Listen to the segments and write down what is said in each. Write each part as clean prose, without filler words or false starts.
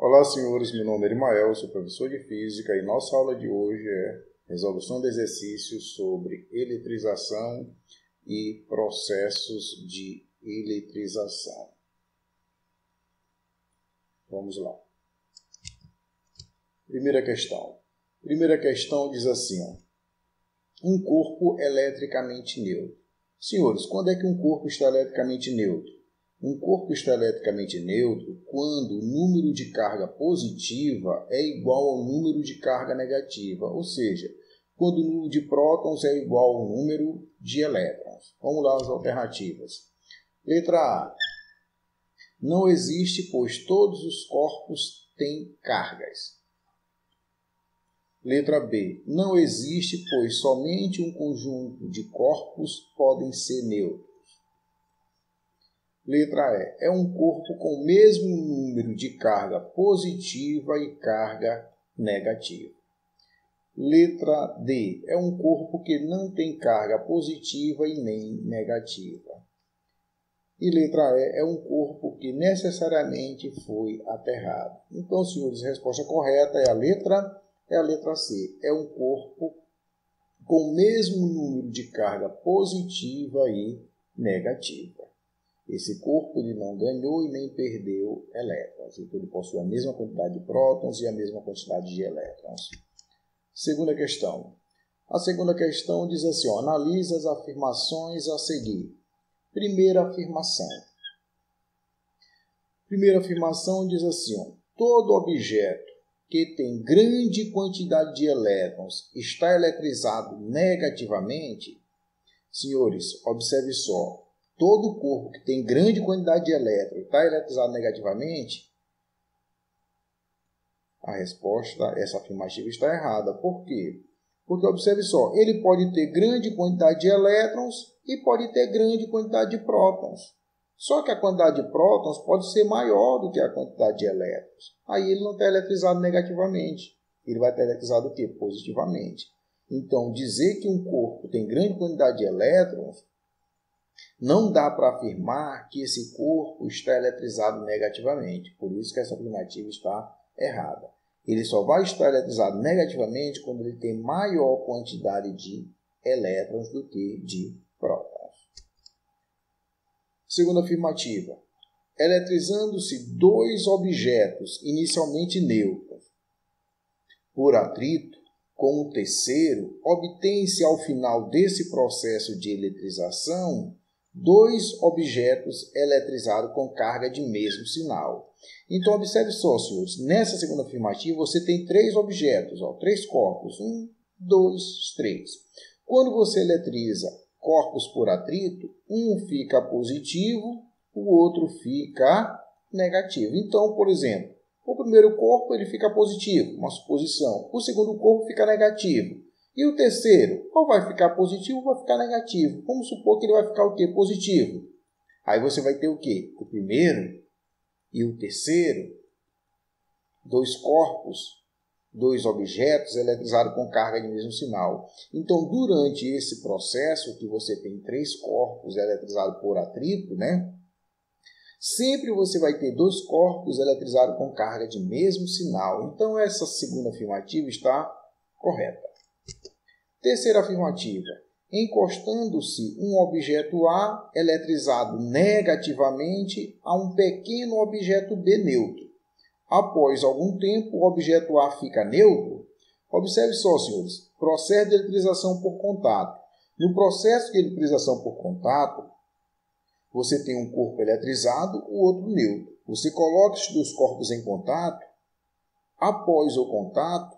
Olá, senhores. Meu nome é Erimael, sou professor de Física e nossa aula de hoje é resolução de exercícios sobre eletrização e processos de eletrização. Vamos lá. Primeira questão. Primeira questão diz assim, um corpo eletricamente neutro. Senhores, quando é que um corpo está eletricamente neutro? Um corpo está eletricamente neutro quando o número de carga positiva é igual ao número de carga negativa, ou seja, quando o número de prótons é igual ao número de elétrons. Vamos lá as alternativas. Letra A. Não existe, pois todos os corpos têm cargas. Letra B. Não existe, pois somente um conjunto de corpos podem ser neutros. Letra E. É um corpo com o mesmo número de carga positiva e carga negativa. Letra D. É um corpo que não tem carga positiva e nem negativa. E letra E. É um corpo que necessariamente foi aterrado. Então, senhores, a resposta correta é a letra C. É um corpo com o mesmo número de carga positiva e negativa. Esse corpo ele não ganhou e nem perdeu elétrons. Então, ele possui a mesma quantidade de prótons e a mesma quantidade de elétrons. Segunda questão. A segunda questão diz assim, analisa as afirmações a seguir. Primeira afirmação. Primeira afirmação diz assim, todo objeto que tem grande quantidade de elétrons está eletrizado negativamente. Senhores, observe só. Todo corpo que tem grande quantidade de elétrons está eletrizado negativamente? A resposta, essa afirmativa está errada. Por quê? Porque, observe só, ele pode ter grande quantidade de elétrons e pode ter grande quantidade de prótons. Só que a quantidade de prótons pode ser maior do que a quantidade de elétrons. Aí ele não está eletrizado negativamente. Ele vai estar eletrizado o quê? Positivamente. Então, dizer que um corpo tem grande quantidade de elétrons não dá para afirmar que esse corpo está eletrizado negativamente. Por isso que essa afirmativa está errada. Ele só vai estar eletrizado negativamente quando ele tem maior quantidade de elétrons do que de prótons. Segunda afirmativa. Eletrizando-se dois objetos inicialmente neutros por atrito com o terceiro, obtém-se ao final desse processo de eletrização dois objetos eletrizados com carga de mesmo sinal. Então, observe só, senhores, nessa segunda afirmativa você tem três objetos, três corpos, 1, 2, 3. Quando você eletriza corpos por atrito, um fica positivo, o outro fica negativo. Então, por exemplo, o primeiro corpo ele fica positivo, uma suposição. O segundo corpo fica negativo. E o terceiro, ou vai ficar positivo ou vai ficar negativo. Vamos supor que ele vai ficar o quê? Positivo. Aí você vai ter o quê? O primeiro e o terceiro, dois corpos, dois objetos eletrizados com carga de mesmo sinal. Então, durante esse processo, que você tem três corpos eletrizados por atrito, sempre você vai ter dois corpos eletrizados com carga de mesmo sinal. Então, essa segunda afirmativa está correta. Terceira afirmativa. Encostando-se um objeto A eletrizado negativamente a um pequeno objeto B neutro. Após algum tempo, o objeto A fica neutro. Observe só, senhores. Processo de eletrização por contato. No processo de eletrização por contato, você tem um corpo eletrizado, o outro neutro. Você coloca os dois corpos em contato. Após o contato,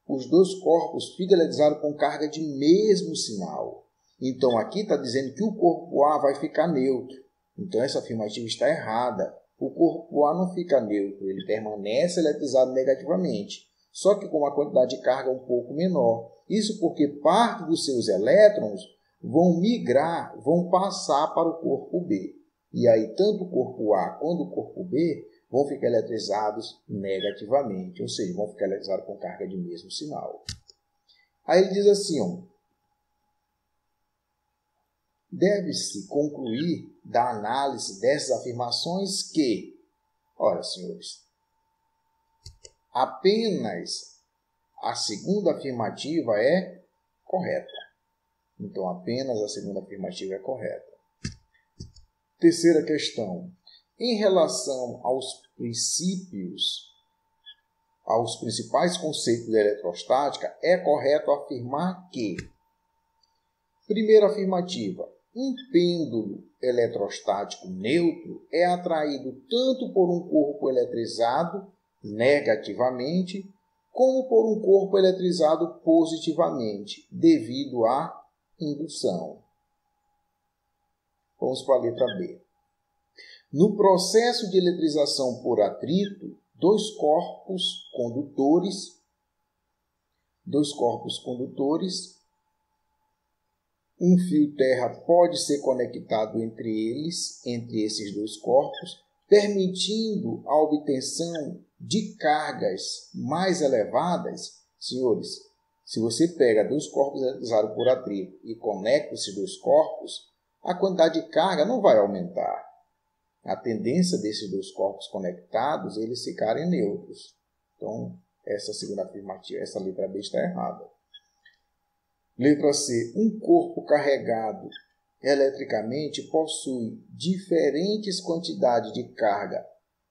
os dois corpos ficam eletrizados com carga de mesmo sinal. Então, aqui está dizendo que o corpo A vai ficar neutro. Então, essa afirmativa está errada. O corpo A não fica neutro, ele permanece eletrizado negativamente. Só que com uma quantidade de carga um pouco menor. Isso porque parte dos seus elétrons vão migrar, vão passar para o corpo B. E aí, tanto o corpo A quanto o corpo B vão ficar eletrizados negativamente, ou seja, vão ficar eletrizados com carga de mesmo sinal. Aí ele diz assim, deve-se concluir da análise dessas afirmações que, olha, senhores, apenas a segunda afirmativa é correta. Então, apenas a segunda afirmativa é correta. Terceira questão. Em relação aos principais conceitos da eletrostática, é correto afirmar que: primeira afirmativa, um pêndulo eletrostático neutro é atraído tanto por um corpo eletrizado negativamente, como por um corpo eletrizado positivamente, devido à indução. Vamos para a letra B. No processo de eletrização por atrito, dois corpos condutores, um fio terra pode ser conectado entre esses dois corpos, permitindo a obtenção de cargas mais elevadas. Senhores, se você pega dois corpos eletrizados por atrito e conecta esses dois corpos, a quantidade de carga não vai aumentar. A tendência desses dois corpos conectados é eles ficarem neutros. Então, essa segunda afirmativa, essa letra B está errada. Letra C. Um corpo carregado eletricamente possui diferentes quantidades de carga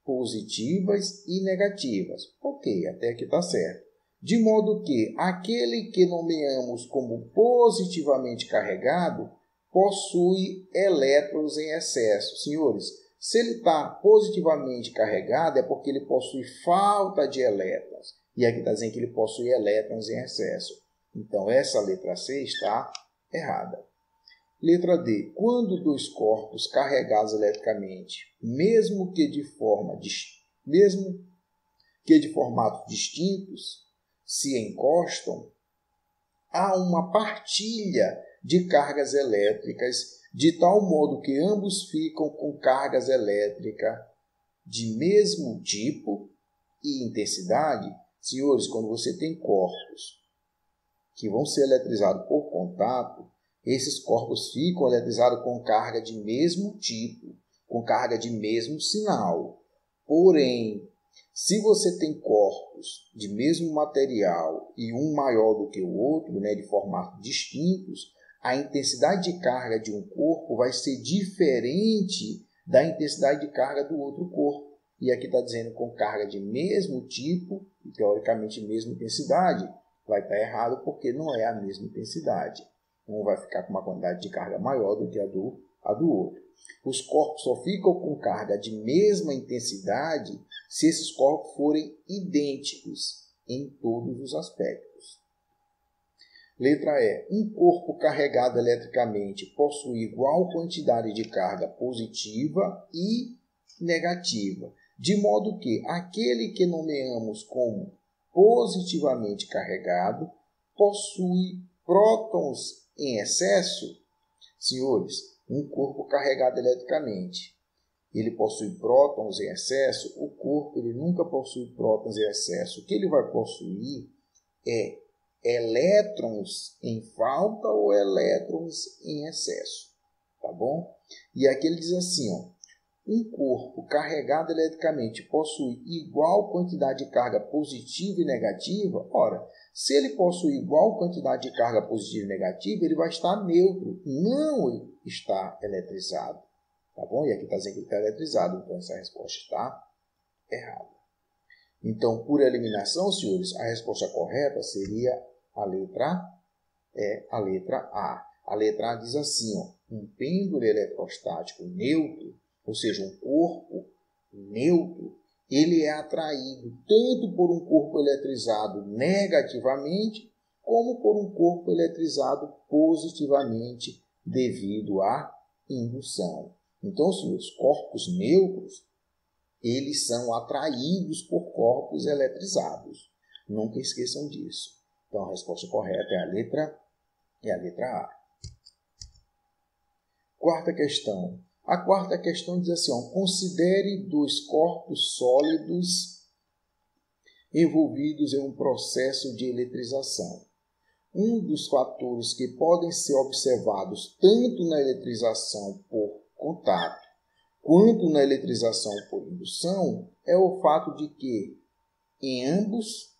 positivas e negativas. Ok, até aqui está certo. De modo que aquele que nomeamos como positivamente carregado possui elétrons em excesso. Senhores, se ele está positivamente carregado é porque ele possui falta de elétrons. E aqui está dizendo que ele possui elétrons em excesso. Então, essa letra C está errada. Letra D. Quando dois corpos carregados eletricamente, mesmo que de formatos distintos, se encostam, há uma partilha de cargas elétricas, de tal modo que ambos ficam com cargas elétricas de mesmo tipo e intensidade. Senhores, quando você tem corpos que vão ser eletrizados por contato, esses corpos ficam eletrizados com carga de mesmo tipo, com carga de mesmo sinal. Porém, se você tem corpos de mesmo material e um maior do que o outro, de formatos distintos, a intensidade de carga de um corpo vai ser diferente da intensidade de carga do outro corpo. E aqui está dizendo com carga de mesmo tipo e, teoricamente, mesma intensidade. Vai estar errado porque não é a mesma intensidade. Um vai ficar com uma quantidade de carga maior do que a do outro. Os corpos só ficam com carga de mesma intensidade se esses corpos forem idênticos em todos os aspectos. Letra E. Um corpo carregado eletricamente possui igual quantidade de carga positiva e negativa, de modo que aquele que nomeamos como positivamente carregado possui prótons em excesso. Senhores, um corpo carregado eletricamente, ele possui prótons em excesso. O corpo ele nunca possui prótons em excesso. O que ele vai possuir é elétrons em falta ou elétrons em excesso. Tá bom? E aqui ele diz assim, um corpo carregado eletricamente possui igual quantidade de carga positiva e negativa. Ora, se ele possui igual quantidade de carga positiva e negativa, ele vai estar neutro, não está eletrizado. Tá bom? E aqui está dizendo que ele está eletrizado, então essa resposta está errada. Então, por eliminação, senhores, a resposta correta seria a letra A. A letra A diz assim, um pêndulo eletrostático neutro, ou seja, um corpo neutro, ele é atraído tanto por um corpo eletrizado negativamente, como por um corpo eletrizado positivamente devido à indução. Então, senhores, corpos neutros, eles são atraídos por corpos eletrizados. Nunca esqueçam disso. Então, a resposta correta é a letra A. Quarta questão. A quarta questão diz assim, considere dois corpos sólidos envolvidos em um processo de eletrização. Um dos fatores que podem ser observados tanto na eletrização por contato quanto na eletrização por indução é o fato de que em ambos.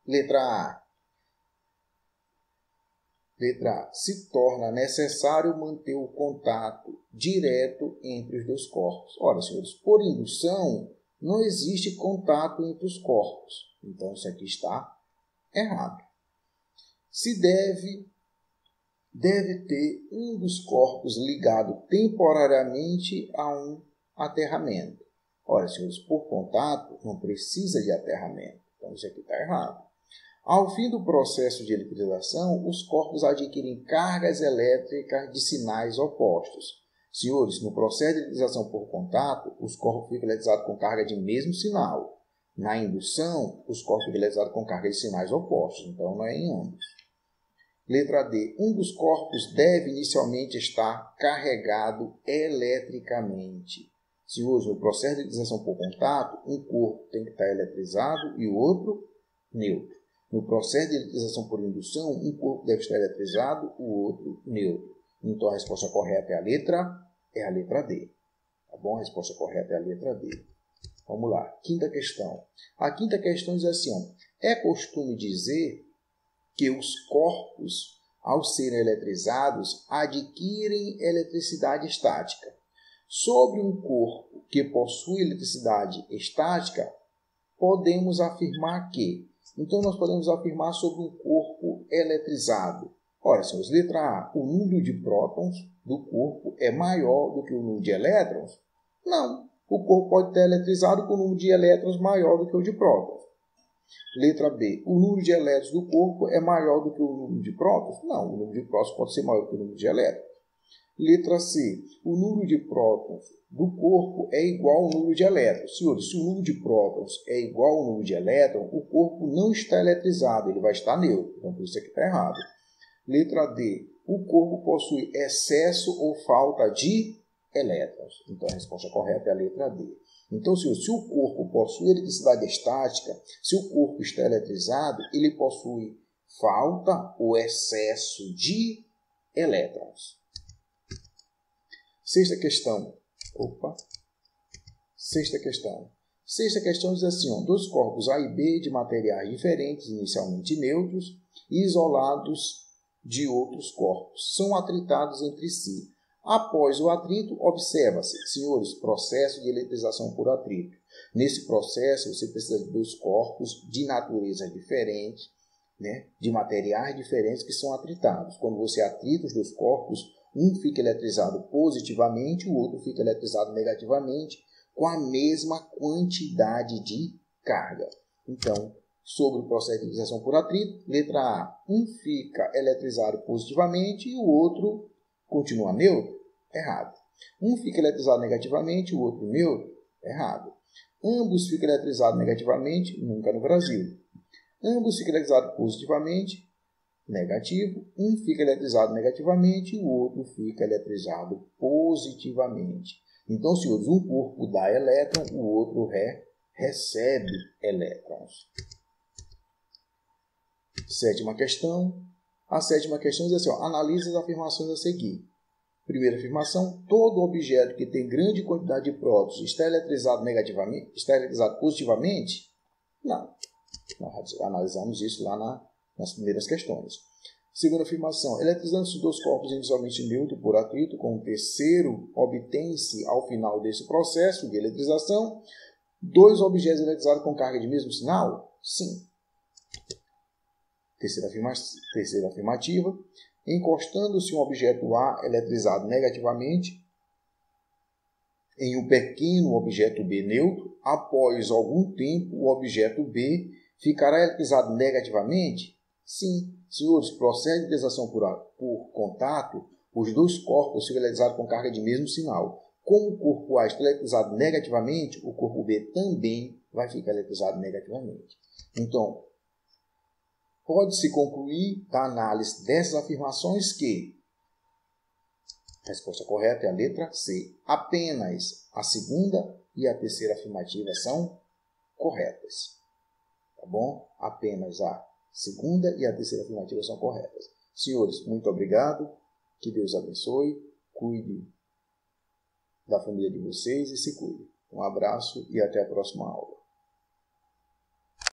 Letra A. Letra A. Se torna necessário manter o contato direto entre os dois corpos. Ora, senhores, por indução, não existe contato entre os corpos. Então, isso aqui está errado. Se deve ter um dos corpos ligado temporariamente a um aterramento. Ora, senhores, por contato, não precisa de aterramento. Então, isso aqui está errado. Ao fim do processo de eletrização, os corpos adquirem cargas elétricas de sinais opostos. Senhores, no processo de eletrização por contato, os corpos ficam eletrizados com carga de mesmo sinal. Na indução, os corpos ficam eletrizados com carga de sinais opostos. Então, não é em ambos. Letra D. Um dos corpos deve inicialmente estar carregado eletricamente. Senhores, no processo de eletrização por contato, um corpo tem que estar eletrizado e o outro neutro. No processo de eletrização por indução, um corpo deve estar eletrizado, o outro neutro. Então, a resposta correta é a letra D. Tá bom? A resposta correta é a letra D. Vamos lá. Quinta questão. A quinta questão diz assim, ó, é costume dizer que os corpos, ao serem eletrizados, adquirem eletricidade estática. Sobre um corpo que possui eletricidade estática, podemos afirmar que... Então, nós podemos afirmar sobre um corpo eletrizado. Ora, senhores, letra A, o número de prótons do corpo é maior do que o número de elétrons? Não. O corpo pode estar eletrizado com o número de elétrons maior do que o de prótons. Letra B, o número de elétrons do corpo é maior do que o número de prótons? Não, o número de prótons pode ser maior do que o número de elétrons. Letra C, o número de prótons do corpo é igual ao número de elétrons. Senhores, se o número de prótons é igual ao número de elétrons, o corpo não está eletrizado, ele vai estar neutro. Então, por isso aqui está errado. Letra D, o corpo possui excesso ou falta de elétrons. Então, a resposta correta é a letra D. Então, se o corpo possui eletricidade estática, se o corpo está eletrizado, ele possui falta ou excesso de elétrons. Sexta questão. Sexta questão diz assim, ó, dois corpos A e B de materiais diferentes, inicialmente neutros, e isolados de outros corpos, são atritados entre si. Após o atrito, observa-se, senhores, processo de eletrização por atrito. Nesse processo, você precisa de dois corpos de natureza diferente, né, de materiais diferentes que são atritados. Quando você atrita os dois corpos, um fica eletrizado positivamente, o outro fica eletrizado negativamente, com a mesma quantidade de carga. Então, sobre o processo de eletrização por atrito, letra A, um fica eletrizado positivamente e o outro continua neutro? Errado. Um fica eletrizado negativamente, o outro neutro? Errado. Ambos ficam eletrizados negativamente? Nunca no Brasil. Ambos ficam eletrizados positivamente? Negativo. Um fica eletrizado negativamente e o outro fica eletrizado positivamente. Então, senhores, um corpo dá elétron, o outro recebe elétrons. Sétima questão. A sétima questão diz assim, ó, analise as afirmações a seguir. Primeira afirmação, todo objeto que tem grande quantidade de prótons está eletrizado negativamente, está eletrizado positivamente? Não. Nós analisamos isso lá nas primeiras questões. Segunda afirmação, eletrizando-se os dois corpos inicialmente neutros por atrito, com o terceiro obtém-se ao final desse processo de eletrização dois objetos eletrizados com carga de mesmo sinal? Sim. Terceira afirmativa, encostando-se um objeto A eletrizado negativamente em um pequeno objeto B neutro, após algum tempo o objeto B ficará eletrizado negativamente? Sim. Senhores, processo de eletrização por contato, os dois corpos ficam eletrizados com carga de mesmo sinal. Como o corpo A está eletrizado negativamente, o corpo B também vai ficar eletrizado negativamente. Então, pode-se concluir da análise dessas afirmações que a resposta correta é a letra C. Apenas a segunda e a terceira afirmativa são corretas. Tá bom? Apenas a segunda e a terceira afirmativa são corretas. Senhores, muito obrigado. Que Deus abençoe. Cuide da família de vocês e se cuide. Um abraço e até a próxima aula.